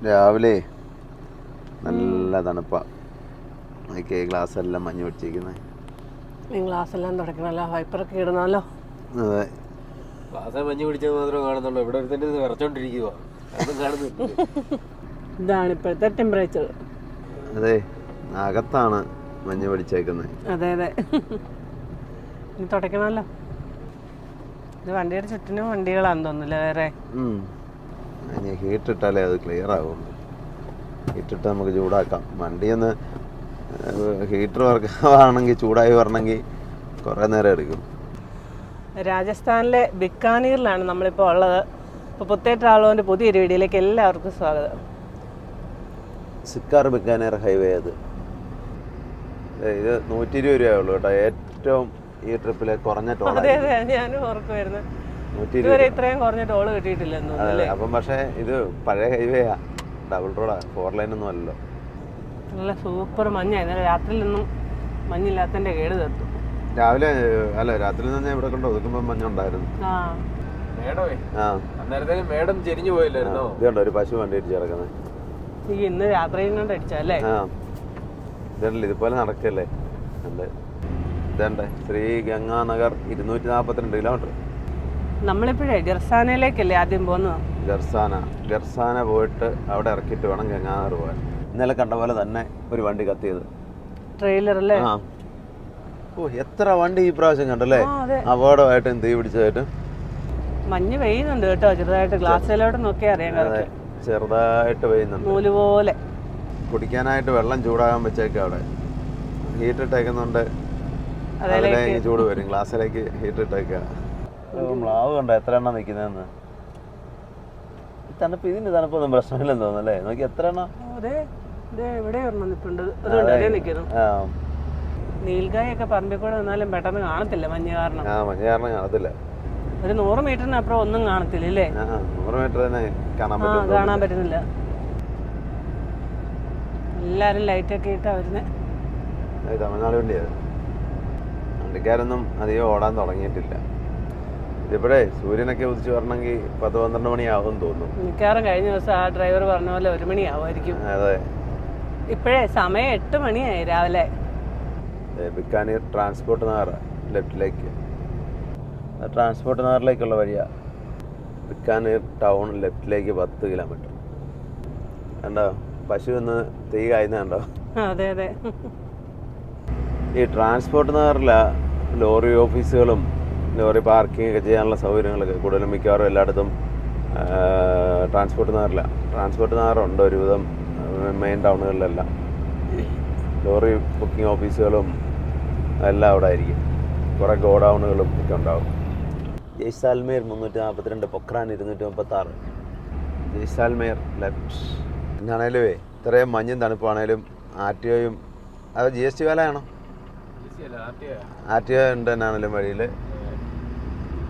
രാവിലെ നല്ല തണുപ്പാണ്. എനിക്ക് ഗ്ലാസ് എല്ലാം മഞ്ഞ് പിടിച്ചിരിക്കുന്നത്. ഗ്ലാസ് എല്ലാം തുടക്കണല്ലോ, വൈപ്പറൊക്കെ ഇടണമല്ലോ. അതെ, ഗ്ലാസ് മഞ്ഞ് പിടിച്ചത് മാത്രമേ കാണുന്നുള്ളൂ. ഇവിടെ ഒരുത്തന്നെ വിറച്ചോണ്ടിരിക്കുക, അതൊന്നും കാണുന്നില്ല. ഇതാണ് ഇപ്പോഴത്തെ ടെമ്പറേച്ചർ. അതെ, അകത്താണ് മഞ്ഞ് പിടിച്ചേക്കുന്നത്. അതെ അതെ, ഇനി തുടക്കണമല്ലോ. ഇത് വണ്ടിയുടെ ചുറ്റിനും വണ്ടികളാന്ന് തോന്നുന്നില്ല വേറെ. ഇനി ഹീറ്റിട്ടാലേ അത് ക്ലിയർ ആകുള്ളൂ. ഹീറ്റിട്ട് നമുക്ക് ചൂടാക്കാം. വണ്ടിയൊന്ന് ഹീറ്റർ വർക്കാണെങ്കിൽ ചൂടായി വരണമെങ്കിൽ കുറേ നേരം എടുക്കും. രാജസ്ഥാനിലെ ബിക്കാനീറിലാണ് നമ്മളിപ്പോൾ ഉള്ളത്. ഇപ്പോൾ പുത്തേറ്റാളുവിൻ്റെ പുതിയൊരു വീഡിയോയിലേക്ക് എല്ലാവർക്കും സ്വാഗതം. സിക്കാർ ബിക്കാനീർ ഹൈവേ അത്. ഇത് 120 രൂപയുള്ളൂ കേട്ടോ. ഏറ്റവും ഈ ട്രിപ്പിലെ കുറഞ്ഞ ടോൾ. അതെ അതെ, ഞാനും ഓർക്കുമായിരുന്നു. ഇതുവരെ ഇത്രയും കുറഞ്ഞ ടോള് കിട്ടിയിട്ടില്ലെന്ന്. അതെ, അപ്പം പക്ഷേ ഇത് പഴയ ഹൈവേയാ, ഡബിൾ റോഡാ, 4 ലൈൻ ഒന്നും അല്ലല്ലോ. നല്ല സൂപ്പർ മഞ്ഞായിരുന്നു. രാത്രിയിലൊന്നും മഞ്ഞില്ലാത്തതിൻ്റെ കേട് തീർത്തു. രാവിലെ അല്ല, രാത്രി തന്നെ ഇവിടെ കൊണ്ട് ഒതുക്കുമ്പോൾ മഞ്ഞുണ്ടായിരുന്നു. അന്നേരത്തേനും മേഡം ചെരിഞ്ഞു പോയില്ലായിരുന്നോ? ഇതുണ്ടോ ഒരു പശു വണ്ടി ഇടിച്ച് കിടക്കുന്നത്. ഈ ഇന്ന് രാത്രിയിൽ കൊണ്ട് അടിച്ചല്ലേ? ഇതല്ലേ, ഇതുപോലെ നടക്കല്ലേ. ഇതണ്ടേ ശ്രീ ഗംഗാനഗർ 242 കിലോമീറ്റർ. നമ്മളിപ്പോഴേ ഗർസാനയിലേക്കല്ലേ ആദ്യം പോകുന്നത്. ഗർസാന പോയിട്ട് അവിടെ ഇറക്കിയിട്ട് വേണം ഗംഗാനഗർ പോകാൻ. ഇന്നലെ കണ്ട പോലെ തന്നെ ഒരു വണ്ടി കത്തിയത്, ട്രെയിലർ അല്ലേ. ഓ, എത്ര വണ്ടി ഈ പ്രാവശ്യം കണ്ടല്ലേ, അപകടമായിട്ടും തീ പിടിച്ചതായിട്ടും. മഞ്ഞ് പെയ്യുന്നുണ്ട് കേട്ടോ, ചെറുതായിട്ട്. ഗ്ലാസ്സിലോട്ട് നോക്കിയാൽ അറിയാം. അതെ, ചെറുതായിട്ട് പെയ്യുന്നുണ്ട്. നൂല് പോലെ. കുടിക്കാനായിട്ട് വെള്ളം ചൂടാകാൻ വെച്ചേക്ക അവിടെ. ഹീറ്റ് ഇട്ടേക്കുന്നുണ്ട്, അതിലേക്ക് ചൂട് വരും. ഗ്ലാസ്സിലേക്ക് ഹീറ്റ് ഇട്ടേക്ക. മ്ലാവ് കണ്ടോ എത്ര എണ്ണം നിൽക്കുന്നതെന്ന്. തണുപ്പ്, ഇതിന്റെ തണുപ്പൊന്നും പ്രശ്നമില്ലെന്ന് തോന്നുന്നല്ലേ. നോക്കി എത്ര എണ്ണം. നീൽഗായൊക്കെ പറമ്പിൽ കൂടെ നിന്നാലും പെട്ടെന്ന് കാണത്തില്ല മഞ്ഞ് കാരണം. മഞ്ഞ് കാരണം കാണത്തില്ല. ഒരു 100 മീറ്ററിന് അപ്പുറം ഒന്നും കാണത്തില്ല അല്ലേ? 100 മീറ്റർ തന്നെ കാണാൻ പറ്റുന്നില്ല. എല്ലാരും ലൈറ്റൊക്കെ ഇട്ടാ വരുന്നേ. തമിഴ്നാട് വണ്ടിയത്. വണ്ടിക്കാരൊന്നും അധികം ഓടാൻ തുടങ്ങിയിട്ടില്ല. ഇതിപ്പോഴേ സൂര്യനൊക്കെ ഉദിച്ച് വരണമെങ്കിൽ 10-12 മണിയാവും തോന്നുന്നു. മിക്കവാറും കഴിഞ്ഞ ദിവസം ആ ഡ്രൈവർ പറഞ്ഞ പോലെ 1 മണിയാവുമായിരിക്കും. അതെ, ഇപ്പോഴേ സമയം 8 മണിയായി രാവിലെ. ബിക്കാനീർ ട്രാൻസ്പോർട്ട് നഗർ ലെഫ്റ്റിലേക്ക്, ട്രാൻസ്പോർട്ട് നഗറിലേക്കുള്ള വഴിയാ. ബിക്കാനീർ ടൗൺ ലെഫ്റ്റിലേക്ക് 10 കിലോമീറ്റർ. കണ്ടോ പശു ഒന്ന് തീ കായുന്ന കണ്ടോ. അതെ അതെ, ഈ ട്രാൻസ്പോർട്ട് നഗറില ലോറി ഓഫീസുകളും ലോറി പാർക്കിംഗ് ഒക്കെ ചെയ്യാനുള്ള സൗകര്യങ്ങളൊക്കെ കൂടുതലും മിക്കവാറും എല്ലായിടത്തും ട്രാൻസ്പോർട്ട് നഗറുണ്ട്. ഒരുവിധം മെയിൻ ടൗണുകളിലെല്ലാം ലോറി ബുക്കിംഗ് ഓഫീസുകളും എല്ലാം അവിടെ ആയിരിക്കും. കുറേ ഗോഡൗണുകളും ഒക്കെ ഉണ്ടാവും. ജയ്സാൽമേർ 342, പൊക്രാൻ 236. ജയ്സാൽമേർ ലെഫ്റ്റ്. എന്നാണേലും ഇത്രയും മഞ്ഞും തണുപ്പാണേലും RTOയും അത് GST കാലമാണോ? RTO ഉണ്ട് എന്നാണേലും വഴിയിൽ.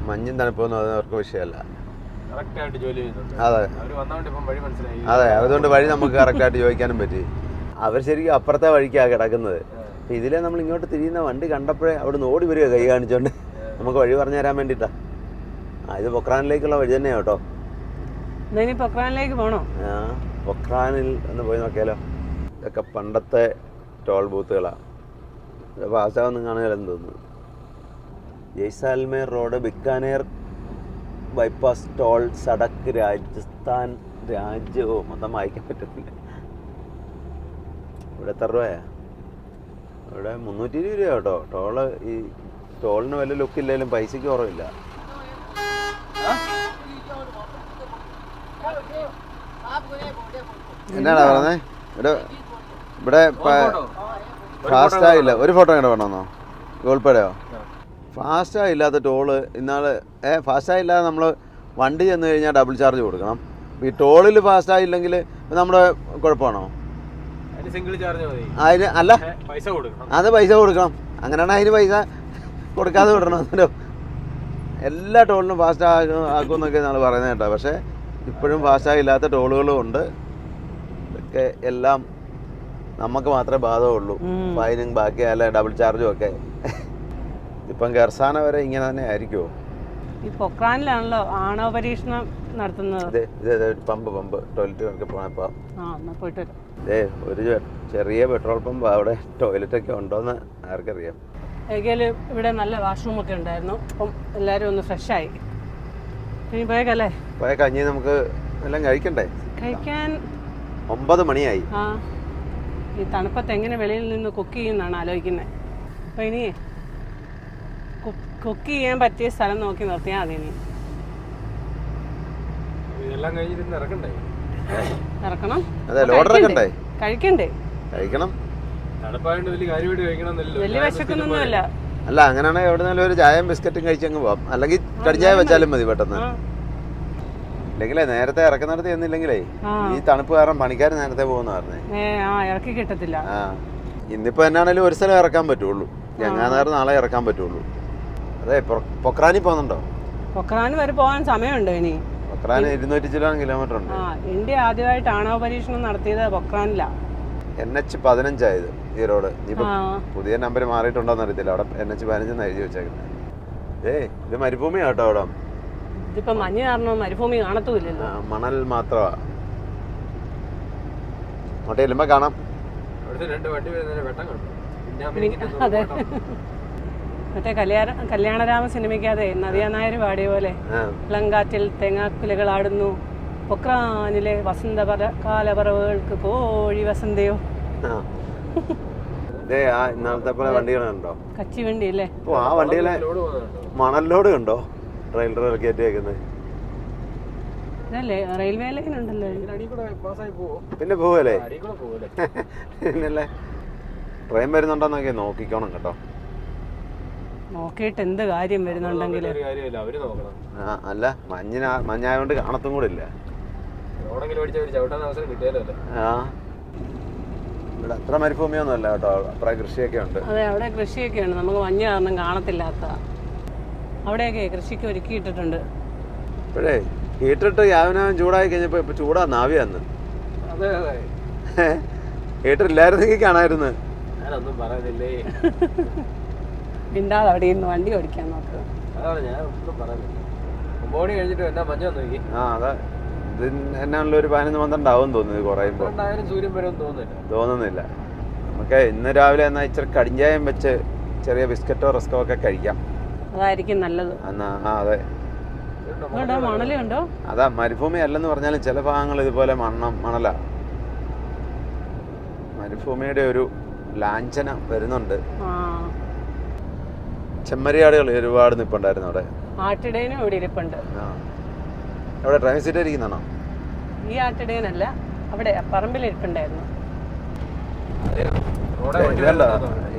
മഞ്ഞും തണുപ്പൊന്നും അത് അവർക്ക് വിഷയമല്ല. അതെ അതെ, അതുകൊണ്ട് വഴി നമുക്ക് കറക്റ്റായിട്ട് ചോദിക്കാനും പറ്റി. അവർ ശരിക്കും അപ്പുറത്തെ വഴിക്കാണ് കിടക്കുന്നത്. ഇതിലെ നമ്മൾ ഇങ്ങോട്ട് തിരിയുന്ന വണ്ടി കണ്ടപ്പോഴേ അവിടെ നിന്ന് ഓടി വരിക കൈ കാണിച്ചോണ്ട് നമുക്ക് വഴി പറഞ്ഞു തരാൻ വേണ്ടിയിട്ടാ. ഇത് പൊക്രാനിലേക്കുള്ള വഴി തന്നെയാ കേട്ടോ. പൊക്രാനിലേക്ക് പോണോ? പൊക്രാനിൽ ഒന്ന് പോയി നോക്കിയാലോ. ഇതൊക്കെ പണ്ടത്തെ ടോൾ ബൂത്തുകളാണ്. പാസ്സാവൊന്നും കാണുകയെന്ന് തോന്നുന്നു. Jaisalmer road, Bikaner bypass toll സടക്ക്, രാജസ്ഥാൻ രാജ്യമോ മൊത്തം വായിക്കാൻ പറ്റത്തില്ല. ഇവിടെ എത്ര രൂപയാ? ഇവിടെ 320 രൂപ കേട്ടോ ടോള്. ഈ ടോളിന് വല്ല ലുക്കില്ലെങ്കിലും പൈസക്ക് കുറവില്ല. എന്നാടാ പറഞ്ഞേ? ഇവിടെ ഫാസ്റ്റായില്ല. ഒരു ഫോട്ടോ ഇങ്ങോട്ട് വേണമെന്നോ? ഗൂഗിൾ പേയോ? ഫാസ്റ്റായില്ലാത്ത ടോള് ഇന്നാൾ ഫാസ്റ്റായില്ലാതെ നമ്മൾ വണ്ടി ചെന്ന് കഴിഞ്ഞാൽ ഡബിൾ ചാർജ് കൊടുക്കണം. ഈ ടോളിൽ ഫാസ്റ്റായില്ലെങ്കിൽ നമ്മുടെ കുഴപ്പമാണോ? അതിന് അല്ല, അത് പൈസ കൊടുക്കണം. അങ്ങനെയാണെങ്കിൽ അതിന് പൈസ കൊടുക്കാതെ വിടണം. എല്ലാ ടോളിനും ഫാസ്റ്റ് ആക്കുമെന്നൊക്കെ നമ്മൾ പറയുന്നത് കേട്ടോ. പക്ഷേ ഇപ്പോഴും ഫാസ്റ്റായില്ലാത്ത ടോളുകളും ഉണ്ട്. ഇതൊക്കെ എല്ലാം നമുക്ക് മാത്രമേ ബാധകമുള്ളൂ. ഫൈനും ബാക്കി അല്ല ഡബിൾ ചാർജും ഒക്കെ. ഇപ്പം ഗർസാന വരെ ഇങ്ങനെ തന്നെ ആയിരിക്കുമോ? ഈ പൊക്രാനിലാണല്ലോ ആണവ പരീക്ഷണം നടത്തുന്നത്? പമ്പ് ടോയ്ലറ്റ് ഒക്കെ പോയപ്പോൾ ആ എന്നാൽ പോയിട്ട് വരാം. ഒരു ചെറിയ പെട്രോൾ പമ്പ്, അവിടെ ടോയ്ലറ്റ് ഒക്കെ ഉണ്ടോയെന്ന് ആർക്കറിയാം. ഏകയില് ഇവിടെ നല്ല വാഷ്റൂമൊക്കെ ഉണ്ടായിരുന്നു. അപ്പം എല്ലാവരും ഒന്ന് ഫ്രഷായി. ഇനി പോയേക്കല്ലേ? പോയ കഞ്ഞി നമുക്ക് എല്ലാം കഴിക്കണ്ടേ? കഴിക്കാൻ 9 മണിയായി. ആ ഈ തണുപ്പത്ത് എങ്ങനെ വെളിയിൽ നിന്ന് കുക്ക് ചെയ്യുമെന്നാണ് ആലോചിക്കുന്നത്. അപ്പം ഇനി കുക്ക് ചെയ്യാൻ പറ്റിയ സ്ഥലം നോക്കി നിർത്തിയാൽ മതി. ഇനി ഇതെല്ലാം കഴിഞ്ഞിട്ട് ഇറക്കണ്ടേ? ഇറക്കണം. അതെ, ഓർഡർ ഒക്കെ കഴിക്കണ്ടേ? കഴിക്കണം. തണുപ്പായതുകൊണ്ട് വലിയ കാര്യമായിട്ട് കഴിക്കണമെന്നില്ലല്ലോ. വലിയ വിശക്കൊന്നുമില്ല. അല്ല, അങ്ങനെയാണെങ്കിൽ എവിടെന്നാലും ഒരു ചായയും ബിസ്ക്കറ്റും കഴിച്ചങ്ങ് പോവാം. അല്ലെങ്കിൽ കടിച്ചായ വെച്ചാലും മതി പെട്ടെന്ന്. ഇല്ലെങ്കിലേ നേരത്തെ ഇറക്കുന്നിടത്ത് ചെന്നില്ലെങ്കിലേ ഈ തണുപ്പ് കാരണം പണിക്കാർ നേരത്തെ പോകുന്ന പറഞ്ഞേ ഇറക്കി കിട്ടത്തില്ല. ആ ഇന്നിപ്പോ എന്നാണേലും ഒരു സ്ഥലം ഇറക്കാൻ പറ്റുള്ളൂ. ഗംഗാനഗർ നാളെ ഇറക്കാൻ പറ്റുള്ളൂ. അതെ, പൊക്രാനി പോകുന്നുണ്ടോ? പൊക്രാനി വരെ പോകാൻ സമയമുണ്ടോ ഇനി? പൊക്രാനി 200 കിലോമീറ്റർ ഉണ്ട്. ഇന്ത്യ ആദ്യമായിട്ട് ആണവ പരീക്ഷണം നടത്തിയത് പൊക്രാനിലാണ്. NH-15 ആയത് ഈ റോഡ്. ഇനിയിപ്പോ പുതിയ നമ്പർ മാറിയിട്ടുണ്ടോന്ന് അറിയത്തില്ല. അവിടെ NH-15 എഴുതി വെച്ചേക്കുന്നത്. ഇത് മരുഭൂമിയാ കേട്ടോ. അവിടെ ഇതിപ്പോ മഞ്ഞ് കാരണം മരുഭൂമി കാണത്തുമില്ലല്ലോ, മണൽ മാത്രമാ. അങ്ങോട്ട് ചെല്ലുമ്പോ കാണാം. അതെ, മറ്റേ കല്യാണരാമ സിനിമയ്ക്കതെ നദിയ നായർ പാടിയ പോലെ ഇളങ്കാറ്റിൽ തേങ്ങാക്കുലകൾ ആടുന്നു പൊക്രാനിലെ കാലപറവുകൾക്ക് കോഴി വസന്തയോ. ഇന്നലത്തെ പോലെ വണ്ടികളുണ്ടോ? കച്ചി വണ്ടി അല്ലേ? ആ വണ്ടിയിലെ മണൽ ലോഡ് കണ്ടോ ട്രെയിലർ കയറ്റി വെക്കുന്നത്? റെയിൽവേ ലൈൻ ഉണ്ടല്ലോ. പിന്നെ പോവല്ലേ? പിന്നല്ലേ, ട്രെയിൻ വരുന്നുണ്ടോന്നൊക്കെ നോക്കിക്കോണം കേട്ടോ. നോക്കിയിട്ട് എന്ത് കാര്യം വരുന്നുണ്ടെങ്കിൽ. അല്ല, മഞ്ഞായോണ്ട് കാണത്തും കൂടെ ഇല്ല. ഇവിടെ അത്ര മരുഭൂമിയൊന്നും അല്ല കേട്ടോ. അത്ര കൃഷിയൊക്കെ ഉണ്ട്. അതെ, അവിടെ കൃഷിയൊക്കെ ഉണ്ട്. നമുക്ക് മഞ്ഞ് കാരണം കാണത്തില്ലാത്ത അവിടെയൊക്കെ കൃഷിക്ക് ഒരുക്കിയിട്ടിട്ടുണ്ട്. ഇപ്പോഴേ ഹീറ്ററിട്ട് യാവനാവൻ ചൂടായി കഴിഞ്ഞപ്പോ ഇപ്പൊ ചൂടാ നാവിയാന്ന്. ഹീറ്റർ ഇല്ലായിരുന്നെങ്കിൽ കാണായിരുന്നു. മിണ്ടാതെ അവിടെ ഇരുന്ന് വണ്ടി ഓടിക്കാൻ നോക്കുക. അതെ, ഇത് എന്നാണല്ലോ ഒരു 11-12 ആവും തോന്നുന്നത് കുറയുമ്പോ. തോന്നുന്നില്ല. നമുക്ക് ഇന്ന് രാവിലെ എന്നാ ഇച്ചിരി കടിഞ്ചായം വെച്ച് ചെറിയ ബിസ്ക്കറ്റോ റസ്കോ ഒക്കെ കഴിക്കാം. അതായിരിക്കും നല്ലത്. അതെ, മണലുണ്ടോ? അതാ, മരുഭൂമി അല്ലെന്ന് പറഞ്ഞാലും ചില ഭാഗങ്ങൾ ഇതുപോലെ മണലാ. മരുഭൂമിയുടെ ഒരു ലാഞ്ചന വരുന്നുണ്ട്. ചെമ്മരിയാടുകൾ ഒരുപാട് നിപ്പുണ്ടായിരുന്നു അവിടെ. ആട്ടിടേനും ഇവിടെ ഇരിപ്പുണ്ട്. അവിടെ ഡ്രൈവിംഗ് സീറ്റ് ഇരിക്കുന്നതാണോ? ഈ ആട്ടിടേനല്ല, അവിടെ പറമ്പിൽ ഇരിപ്പുണ്ടായിരുന്നു.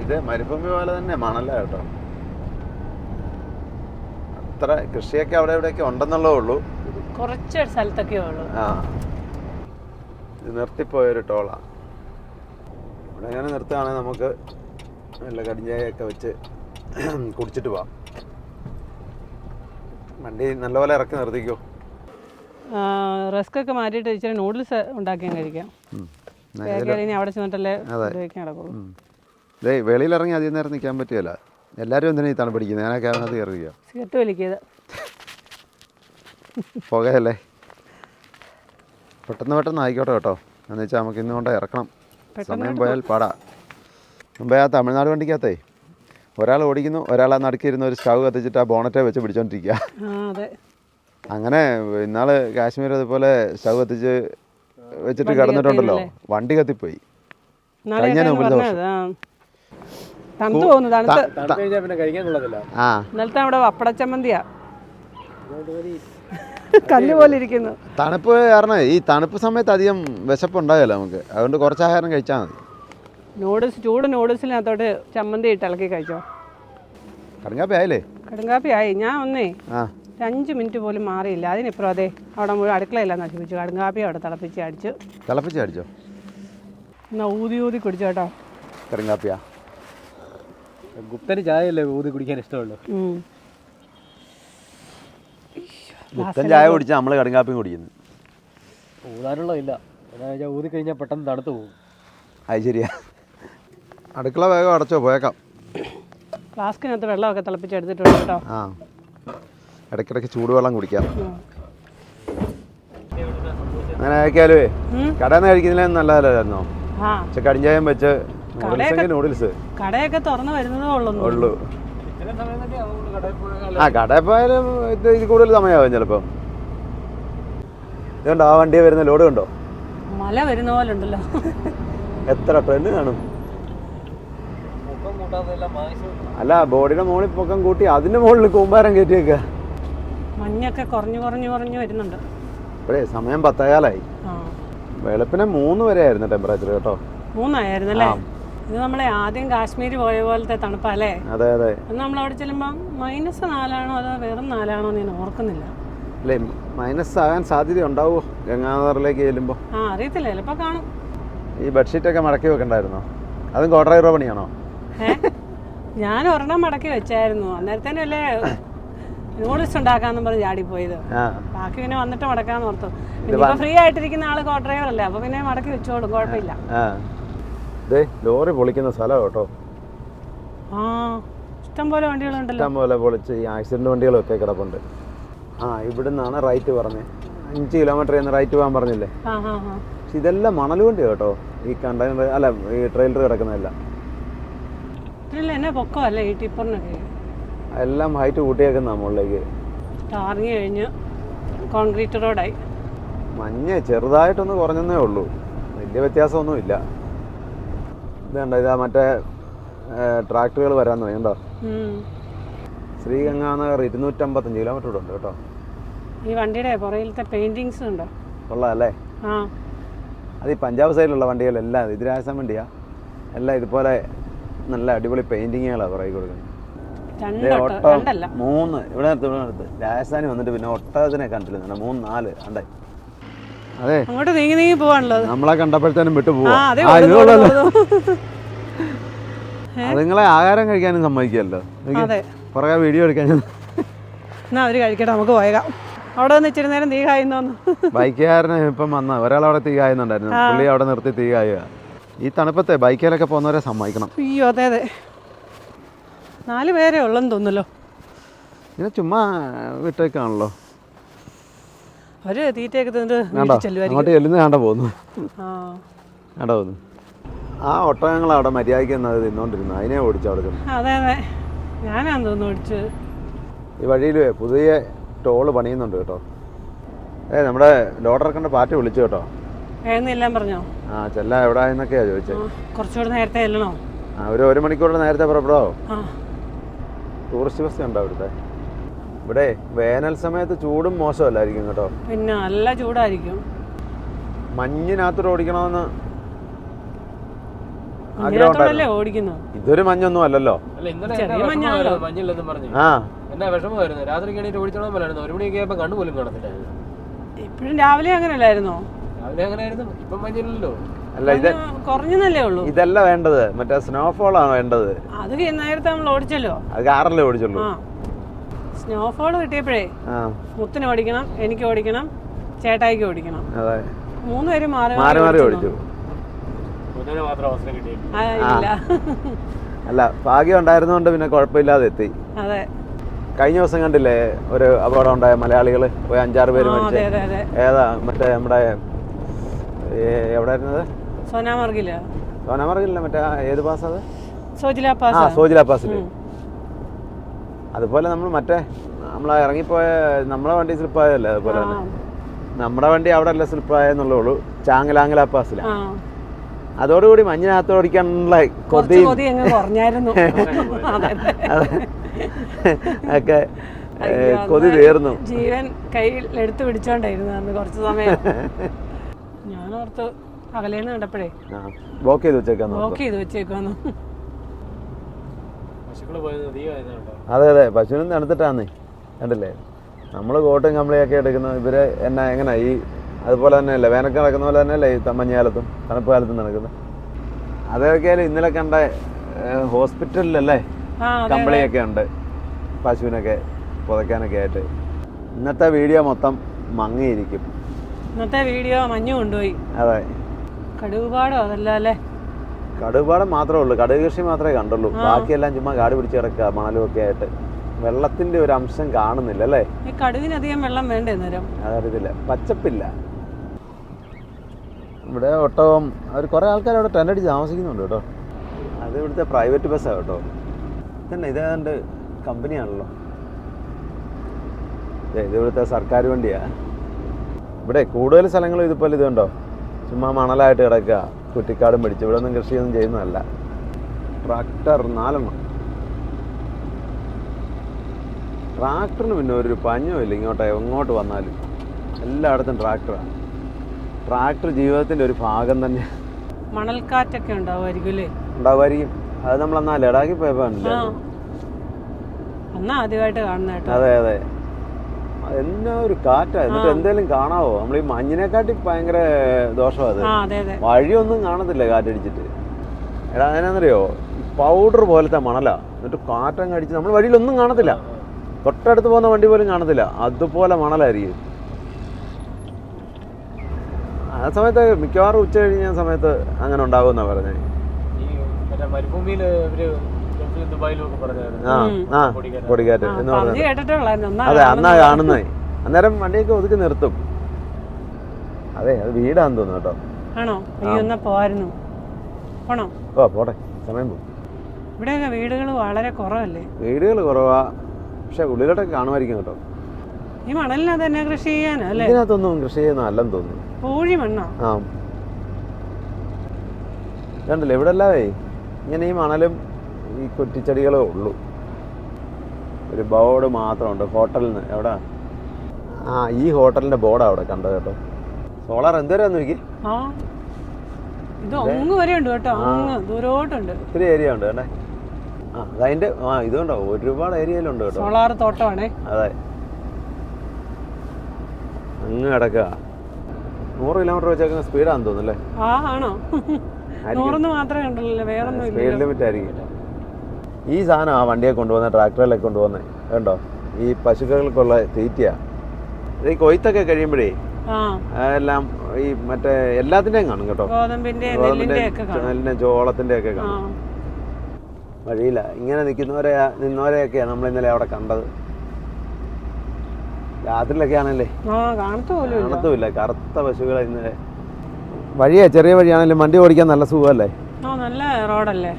ഇത് മരുഭൂമി പോലെ തന്നെ മണല കേട്ടോ. അത്ര കൃഷിയൊക്കെ അവിടെ ഇവിടെയൊക്കെ ഉണ്ടെന്നുള്ളേ ഉള്ളൂ. കുറച്ച് സ്ഥലത്തൊക്കെ ഉള്ളൂ. ഇത് നിർത്തിപ്പോയൊരു ടോളാ. ഇവിടെ ഇങ്ങനെ നിർത്തുകയാണെങ്കിൽ നമുക്ക് നല്ല കടിഞ്ചായൊക്കെ വെച്ച് കുടിച്ചിട്ട് പോവാം. വണ്ടി നല്ലപോലെ ഇറക്കി നിർത്തിക്കോ. റസ്ക് ഒക്കെ മാറ്റിയിട്ട് ഇച്ചിരി നൂഡിൽസ് ഉണ്ടാക്കിയാൽ കഴിക്കാം. ഇനി അവിടെ ചെന്നിട്ടല്ലേ നടക്കുള്ളൂ. വെളിയിലിറങ്ങി അധികം നേരം നിൽക്കാൻ പറ്റില്ല. എല്ലാവരും എന്തിനാ ഈ തണുപ്പിടിക്കുന്നത്? ഞാനൊക്കെ അതിനകത്ത് കയറിയ സിഗരറ്റ് വലിക്കിയത് പുകയല്ലേ. പെട്ടെന്ന് ആയിക്കോട്ടെ കേട്ടോ. എന്ന് വെച്ചാൽ നമുക്ക് ഇന്ന് കൊണ്ട് ഇറക്കണം. സമയം പോയാൽ പാടാ. മുമ്പേ ആ തമിഴ്നാട് വണ്ടിക്കകത്തേ ഒരാൾ ഓടിക്കുന്നു, ഒരാൾ ആ നടുക്കിരുന്ന ഒരു സ്റ്റവ് കത്തിച്ചിട്ട് ആ ബോണറ്റെ വെച്ച് പിടിച്ചോണ്ടിരിക്കുക. അങ്ങനെ ഇന്നാള് കാശ്മീർ അതുപോലെ സ്റ്റവ് കത്തിച്ച് വെച്ചിട്ട് കിടന്നിട്ടുണ്ടല്ലോ, വണ്ടി കത്തിപ്പോയി. കഴിഞ്ഞ അവിടെ പപ്പടച്ചമ്മന്തിയാ കല്ല് പോലെ ഇരിക്കുന്നു. തണുപ്പ് കാരണം ഈ തണുപ്പ് സമയത്ത് അധികം വിശപ്പുണ്ടാകല്ലോ നമുക്ക്. അതുകൊണ്ട് കുറച്ച് ആഹാരം കഴിച്ചാൽ മതി. ചൂട് നൂഡിൽസിനകത്തോട്ട് ചമ്മന്തി ഇട്ട് ഇളക്കി കഴിച്ചോ. കടുങ്കാപ്പി ആയില്ലേ? കടുങ്കാപ്പി ആയി. ഞാൻ ഒന്നേ 5 മിനിറ്റ് പോലും മാറിയില്ല. അതിനിപ്പുറം അതെ അവിടെ മുഴുവൻ അടുക്കളയെല്ലാം നശിപ്പിച്ചു. കടുങ്കാപ്പി അവിടെ തിളപ്പിച്ച് അടിച്ചോ. എന്നാ ഊതി കുടിച്ചോ കേട്ടോ. കടുങ്കാപ്പിയാ? ഗുപ്തന് ചായയല്ലേ ഊതി കുടിക്കാൻ ഇഷ്ടമുള്ളൂ. ഗുപ്തൻ ചായ കുടിച്ചാൽ നമ്മള് കടുങ്കാപ്പിയും കുടിക്കുന്നു. ഊതാനുള്ളതില്ല. ഊതി കഴിഞ്ഞാൽ പെട്ടെന്ന് തണുത്ത് പോകും. അത് ശരിയാ. അടുക്കള വേഗം അടച്ചോ, പോയേക്കാം. ഫ്ലാസ്കിനകത്ത് വെള്ളമൊക്കെ തിളപ്പിച്ച് എടുത്തിട്ടുണ്ട് കേട്ടോ. ഇടയ്ക്കിടയ്ക്ക് ചൂടുവെള്ളം കുടിക്കാം. അങ്ങനെ ആക്കിയാലുവേ ഉം. കടയിൽ നിന്ന് കഴിക്കുന്നതിലും നല്ലതല്ലായിരുന്നോ? ആ പക്ഷെ കടിഞ്ചായം വെച്ച് നൂഡിൽസ് കടയൊക്കെ തുറന്നു വരുന്നതേ ഉള്ളൂ. ഇത്രയും സമയം തന്നെ അതുകൊണ്ട് കടയിൽ പോയാൽ ആ കടയിൽ പോയാലും ഇത് കൂടുതൽ സമയമാകും ചിലപ്പം. ഇതുണ്ടോ ആ വണ്ടിയെ വരുന്ന ലോഡ് കണ്ടോ? മല വരുന്ന പോലെ ഉണ്ടല്ലോ. എത്ര ടണ്ണ് കാണും? മുഖം കൂട്ടാതെല്ലാം വാങ്ങിച്ചു. അല്ല ബോഡിയുടെ മുകളിൽ പൊക്കം കൂട്ടി അതിന്റെ മുകളിൽ കൂമ്പാരം കയറ്റി വെക്കുക. മഞ്ഞൊക്കെ കുറഞ്ഞു വരുന്നുണ്ട്. ഇപ്പോഴേ സമയം 10:15 ആ വെളുപ്പിനെ 3 വരെ ആയിരുന്നു ടെമ്പറേച്ചർ കേട്ടോ. 3 ആയിരുന്നു അല്ലേ? ഇത് നമ്മളെ ആദ്യം കാശ്മീർ പോയ പോലത്തെ തണുപ്പല്ലേ? അതെ അതെ. നമ്മളവിടെ ചെല്ലുമ്പോൾ -4 അതോ വെറും 4 ഞാൻ ഓർക്കുന്നില്ല. അല്ലേ മൈനസ് ആകാൻ സാധ്യത ഉണ്ടാവുമോ ഗംഗാധറിലേക്ക് ചെല്ലുമ്പോൾ? ആ അറിയത്തില്ല, ചിലപ്പോൾ കാണും. ഈ ബെഡ്ഷീറ്റൊക്കെ മടക്കി വെക്കണ്ടായിരുന്നോ? അതും കോട്ടറ പണിയാണോ? ഞാൻ ഒരെണ്ണം മടക്കി വെച്ചായിരുന്നു. അന്നേരത്തേനല്ലേ നൂഡിൽസ് ഉണ്ടാക്കാന്ന് പറഞ്ഞ് ചാടിപ്പോയത്. ബാക്കി പിന്നെ വന്നിട്ട് മടക്കാന്ന് ഓർത്തു. പിന്നെ ഫ്രീ ആയിട്ടിരിക്കുന്ന ആള് കോ ഡ്രൈവറല്ലേ, അപ്പൊ പിന്നെ മടക്കി വെച്ചോളും, കുഴപ്പമില്ല. ലോറി പൊളിക്കുന്ന സ്ഥലം കേട്ടോ. ആ ഇഷ്ടം പോലെ വണ്ടികളുണ്ടല്ലോ. ഇഷ്ടം പോലെ പൊളിച്ച് ഈ ആക്സിഡന്റ് വണ്ടികളൊക്കെ കിടപ്പുണ്ട്. ആ ഇവിടുന്നാണ് റൈറ്റ് പറഞ്ഞത്. 5 കിലോമീറ്റർ എന്ന് റൈറ്റ് പോകാൻ പറഞ്ഞില്ലേ? പക്ഷെ ഇതെല്ലാം മണൽ വണ്ടി കേട്ടോ. ഈ കണ്ടെയ്നർ അല്ല ഈ ട്രെയിലർ കിടക്കുന്നതല്ല. എന്നെ പൊക്കമല്ലേ ഈ ടിപ്പറിനൊക്കെ? എല്ലാം ഹൈറ്റ് കൂട്ടിയേക്കുന്ന മുകളിലേക്ക്. ടാറിങ് കഴിഞ്ഞ് കോൺക്രീറ്റ് റോഡായി. മഞ്ഞ് ചെറുതായിട്ടൊന്ന് കുറഞ്ഞെന്നേ ഉള്ളൂ, വലിയ വ്യത്യാസമൊന്നും ഇല്ല. ഇതുണ്ടോ ഇതാ മറ്റേ ട്രാക്ടറുകൾ വരാൻ തുടങ്ങിയുണ്ടോ? ശ്രീഗംഗാനഗർ 255 കിലോമീറ്റർ ഉണ്ട് കേട്ടോ. ഈ വണ്ടിയുടെ പുറകിലത്തെ പെയിന്റിങ്സ് ഉണ്ടോ? കൊള്ളാമല്ലേ? ആ അത് ഈ പഞ്ചാബ് സൈഡിലുള്ള വണ്ടികളെല്ലാം ഇത് രാജസ്ഥാൻ വണ്ടിയാ. എല്ലാം ഇതുപോലെ നല്ല അടിപൊളി പെയിന്റിങ്ങുകളാണ് പുറകെ കൊടുക്കുന്നത്. 3 ഇവിടെ അടുത്ത് രാജസ്ഥാനി വന്നിട്ട് പിന്നെ ഒട്ടകത്തിനെ കണ്ടില്ല. 3, 4 കണ്ടേ. അതെ അങ്ങോട്ട് നീങ്ങി പോവാണല്ലോ. നമ്മളെ കണ്ടപ്പോഴത്തേനും വിട്ടു പോവാ. അതുങ്ങളെ ആഹാരം കഴിക്കാനും സമ്മതിക്കല്ലോ. പുറകെ വീഡിയോ എടുക്കാൻ എന്നാ അവര് കഴിക്കട്ടെ, നമുക്ക് പോയേക്കാം. അവിടെ വന്ന് ഇച്ചിരി നേരം തീ കായുന്നോന്ന്. ബൈക്കുകാരന് ഇപ്പം വന്ന ഒരാളവിടെ തീ കായുന്നുണ്ടായിരുന്നു. പുള്ളി അവിടെ നിർത്തി തീ കായുക. ഈ തണുപ്പത്തെ ബൈക്കിലൊക്കെ പോകുന്നവരെ സമ്മതിക്കണം. അയ്യോ അതെ അതെ. 4 പേരേ ഉള്ളെന്ന് തോന്നല്ലോ. ഇങ്ങനെ ചുമ്മാ വിട്ടേക്കാണല്ലോ. അവര് തീറ്റയൊക്കെ തിന്നിട്ട് അങ്ങോട്ട് ചെല്ലുന്ന കണ്ട പോകുന്നു. കണ്ട പോകുന്നു. ആ ഒട്ടകങ്ങൾ അവിടെ മര്യാദയ്ക്ക് തിന്നോണ്ടിരുന്നു. അതിനെ ഓടിച്ചു അവിടെ. അതെ അതെ, ഞാനാന്ന് തോന്നുന്നു ഓടിച്ചത്. ഈ വഴിയിൽ പുതിയ ടോള് പണിയുന്നുണ്ട് കേട്ടോ. നമ്മുടെ ലോഡ് ഇറക്കേണ്ട പാർട്ടി വിളിച്ചു കേട്ടോ. എല്ലാം പറഞ്ഞോ? ആ ചെല്ല എവിടെ എന്നൊക്കെയാ ചോദിച്ചത്. കുറച്ചുകൂടെ നേരത്തെ ചെല്ലണോ? ഒരു 1 മണിക്കൂർ നേരത്തെ പുറപ്പെടാവോ? ടൂറിസ്റ്റ് ബസ് ഉണ്ടോ ഇവിടുത്തെ? ഇവിടെ വേനൽ സമയത്ത് ചൂടും മോശമല്ലായിരിക്കും കേട്ടോ. പിന്നെ നല്ല ചൂടായിരിക്കും. മഞ്ഞിനകത്തോട് ഓടിക്കണമെന്ന് ഓടിക്കുന്നു. ഇതൊരു മഞ്ഞൊന്നും അല്ലല്ലോ. എന്നാ വിഷമമായിരുന്നു. രാത്രി എണീറ്റ് ഓടിച്ചോളാൻ പോലായിരുന്നു. 1 മണിയൊക്കെ ആയപ്പോ കണ്ണുപോലും കാണത്തില്ല. ഇപ്പോഴും രാവിലെ അങ്ങനെയല്ലായിരുന്നോ? രാവിലെ അങ്ങനെയായിരുന്നു. ഇപ്പം മഞ്ഞില്ലല്ലോ. അല്ല ഇത് കുറഞ്ഞല്ലേ ഉള്ളൂ. ഇതല്ല വേണ്ടത്, മറ്റേ സ്നോഫോൾ ആണ് വേണ്ടത്. അത് നേരത്തെ നമ്മൾ ഓടിച്ചല്ലോ. അത് കാറല്ലേ ഓടിച്ചുള്ളൂ. സ്നോഫോൾ കിട്ടിയപ്പോഴേ മുത്തിന് ഓടിക്കണം, എനിക്ക് ഓടിക്കണം, ചേട്ടായിക്ക് ഓടിക്കണം. 3 പേരും മാറി മാറി ഓടിച്ചു. മാത്രം അവസരം കിട്ടിയില്ല. അല്ല ഭാഗ്യം ഉണ്ടായിരുന്നോണ്ട് പിന്നെ കുഴപ്പമില്ലാതെ എത്തി. അതെ. കഴിഞ്ഞ ദിവസം കണ്ടില്ലേ ഒരു അപകടം ഉണ്ടായ മലയാളികള് പോയി 5-6 പേര് മരിച്ചു. ഏതാ മറ്റേ നമ്മുടെ എവിടെയായിരുന്നത്? സോനാമർഗില്ല മറ്റേ ഏത് പാസ് അത്? സോജില പാസില്. അതുപോലെ നമ്മൾ മറ്റേ നമ്മളെ ഇറങ്ങിപ്പോയ നമ്മളെ വണ്ടി സ്ലിപ്പായതല്ലേ? അതുപോലെ തന്നെ നമ്മുടെ വണ്ടി അവിടെ അല്ല സ്ലിപ്പായെന്നുള്ളൂ. ചാങ്ങലാങ്ങല പാസില. അതോടുകൂടി മഞ്ഞിനകത്ത് ഓടിക്കാനുള്ള കൊതി ഒക്കെ കൊതി തീർന്നു. ജീവൻ കയ്യിൽ എടുത്തു പിടിച്ചോണ്ടായിരുന്നു കുറച്ച് സമയം. ഞാനോർത്ത് അകലേന്ന് കണ്ടപ്പോഴേ ബ്ലോക്ക് ചെയ്ത് വെച്ചേക്കാന്ന്. അതെ അതെ, പശുവിനും തണുത്തിട്ടാന്നേ. കണ്ടില്ലേ നമ്മള് കോട്ടും കമ്പിളിയൊക്കെ എടുക്കുന്നത്. ഇവര് എന്നാ എങ്ങനെ ഈ അതുപോലെ തന്നെയല്ലേ വേനൽക്ക് നടക്കുന്ന പോലെ തന്നെയല്ലേ ഈ മഞ്ഞുകാലത്തും തണുപ്പ് കാലത്തും നടക്കുന്നത്. അതൊക്കെയാലും ഇന്നലെ കണ്ട ഹോസ്പിറ്റലിലല്ലേ കമ്പിളിയൊക്കെ ഉണ്ട് പശുവിനൊക്കെ പുതയ്ക്കാനൊക്കെ ആയിട്ട്. ഇന്നത്തെ വീഡിയോ മൊത്തം മങ്ങിയിരിക്കും. ഇന്നത്തെ വീഡിയോ മഞ്ഞ് കൊണ്ടുപോയി. അതെ, കടുകുപാടോ അതല്ല അല്ലേ? കടുകുപാടം മാത്രമേ ഉള്ളൂ. കടുക് കൃഷി മാത്രമേ കണ്ടുള്ളൂ. ബാക്കിയെല്ലാം ചുമ്മാ കാട് പിടിച്ച് കിടക്കുക മണലും ഒക്കെ ആയിട്ട്. വെള്ളത്തിന്റെ ഒരു അംശം കാണുന്നില്ല അല്ലേ? ഈ കടുകിനധികം വെള്ളം വേണ്ടേ നേരം? അതറിയത്തില്ല, പച്ചപ്പില്ല. ഇവിടെ ഒട്ടകം അവർ കുറേ ആൾക്കാർ അവിടെ ടെൻ്റ് അടിച്ച് താമസിക്കുന്നുണ്ട് കേട്ടോ. അത് ഇവിടുത്തെ പ്രൈവറ്റ് ബസ്സാണ് കേട്ടോ. തന്നെ ഇതേതാണ്ട് കമ്പനിയാണല്ലോ. ഇത് ഇവിടുത്തെ സർക്കാർ വണ്ടിയാണ്. ഇവിടെ കൂടുതൽ സ്ഥലങ്ങളും ഇതുപോലെ ഇതുണ്ടോ, ചുമ്മാ മണലായിട്ട് കിടക്കുക, കുറ്റിക്കാടും പിടിച്ച്. ഇവിടെ ഒന്നും കൃഷിയൊന്നും ചെയ്യുന്നതല്ല. ട്രാക്ടർ 4 ട്രാക്ടറിന് പിന്നെ ഒരു പഞ്ഞമില്ല. എങ്ങോട്ട് വന്നാലും എല്ലായിടത്തും ട്രാക്ടറാണ്. ട്രാക്ടർ ജീവിതത്തിൻ്റെ ഒരു ഭാഗം തന്നെ. മണൽക്കാറ്റൊക്കെ ഉണ്ടാവുമായിരിക്കും. അത് നമ്മളെന്നാ ലഡാക്കിൽ പോയപ്പോൾ എന്നാ ആദ്യമായിട്ട് കാണുന്ന കേട്ടോ. അതെ അതെ, എന്നാ ഒരു കാറ്റാ. എന്നിട്ട് എന്തേലും കാണാവോ? നമ്മൾ ഈ മഞ്ഞിനെക്കാട്ടി ഭയങ്കര ദോഷമാണ് അത്. വഴിയൊന്നും കാണത്തില്ല കാറ്റടിച്ചിട്ട്. എടാ അതിനാന്നറിയോ, പൗഡർ പോലത്തെ മണലാ. എന്നിട്ട് കാറ്റങ്ങ് അടിച്ച് നമ്മൾ വഴിയിലൊന്നും കാണത്തില്ല. തൊട്ടടുത്ത് പോകുന്ന വണ്ടി പോലും കാണത്തില്ല. അതുപോലെ മണലായിരിക്കും. ആ സമയത്ത് മിക്കവാറും ഉച്ച കഴിഞ്ഞ സമയത്ത് അങ്ങനെ ഉണ്ടാകുമെന്നാ പറഞ്ഞത്. പൊടിക്കാറ്റ് എന്ന് പറഞ്ഞത്. അതെ, അന്നാ കാണുന്നേ. അന്നേരം വണ്ടിയൊക്കെ ഒതുക്കി നിർത്തും. അതെ, അത് വീടാന്ന് തോന്നുന്നു കേട്ടോ. ആണോ? പോവായിരുന്നു. പോട്ടെ, സമയം പോകും. ഇവിടെയൊക്കെ വീടുകൾ വളരെ കുറവല്ലേ? വീടുകൾ കുറവാ, പക്ഷെ ഉള്ളിലോട്ടൊക്കെ കാണുമായിരിക്കും കേട്ടോ. ഈ മണലിനകത്ത് തന്നെ കൃഷി ചെയ്യാനോ? അല്ലേ, ഇതിനകത്തൊന്നും കൃഷി ചെയ്യുന്ന അല്ലെന്ന് തോന്നുന്നു. പൂഴി മണ്ണോ? ആ, കണ്ടില്ലേ ഇവിടെ എല്ലാവേ ഇങ്ങനെ ഈ മണലും ഈ കുറ്റിച്ചെടികളേ ഉള്ളൂ. ഒരു ബോർഡ് മാത്രമുണ്ട് ഹോട്ടലിൽ നിന്ന്. എവിടെ? ഈ ഹോട്ടലിന്റെ ബോർഡാണ് അവിടെ കണ്ടത് കേട്ടോ. സോളാർ എന്തോരാന്ന് നോക്കി. ഇത് അങ്ങ് വരെ ഉണ്ട് കേട്ടോ, അങ്ങ് ദൂരോട്ടുണ്ട്. ഒത്തിരി ഏരിയ ഉണ്ട് കേട്ടെ. അതതിന്റെ ഇതുണ്ടോ, ഒരുപാട് ഏരിയയിലുണ്ട് കേട്ടോ. സോളാർ തോട്ടമാണേ. അതെ, അങ്ങ് കിടക്കുക. 100 കിലോമീറ്റർ വെച്ചേക്കുന്ന സ്പീഡാന്ന് തോന്നുന്നല്ലേ? ആണോ? 100 മാത്രമേ ഉണ്ടല്ലോ, വേറൊന്നും ഇല്ല. സ്പീഡ് ലിമിറ്റ് ആയിരിക്കും. ഈ സാധനം ആ വണ്ടിയെ കൊണ്ടുപോകുന്ന ട്രാക്ടറിലൊക്കെ കൊണ്ടുപോകുന്നത് കണ്ടോ. ഈ പശുക്കൾക്കുള്ള തീറ്റയാ. ഈ കൊയ്ത്തൊക്കെ കഴിയുമ്പോഴേ എല്ലാം ഈ മറ്റേ എല്ലാത്തിൻ്റെയും കാണും കേട്ടോ. ഗോതമ്പിന്റെ, നെല്ലിന്റെ, ചോളത്തിന്റെ ഒക്കെ കാണും. വഴിയില്ല ഇങ്ങനെ നിന്നവരെയൊക്കെയാണ് നമ്മൾ ഇന്നലെ അവിടെ കണ്ടത്. രാത്രിയിലൊക്കെ ആണല്ലേ, കാണത്തുമില്ല. കറുത്ത പ്രശുക്കളെ ഇന്നലെ. വഴിയാ, ചെറിയ വഴിയാണെങ്കിലും വണ്ടി ഓടിക്കാൻ നല്ല സുഖമല്ലേ? നല്ല റോഡല്ലേ?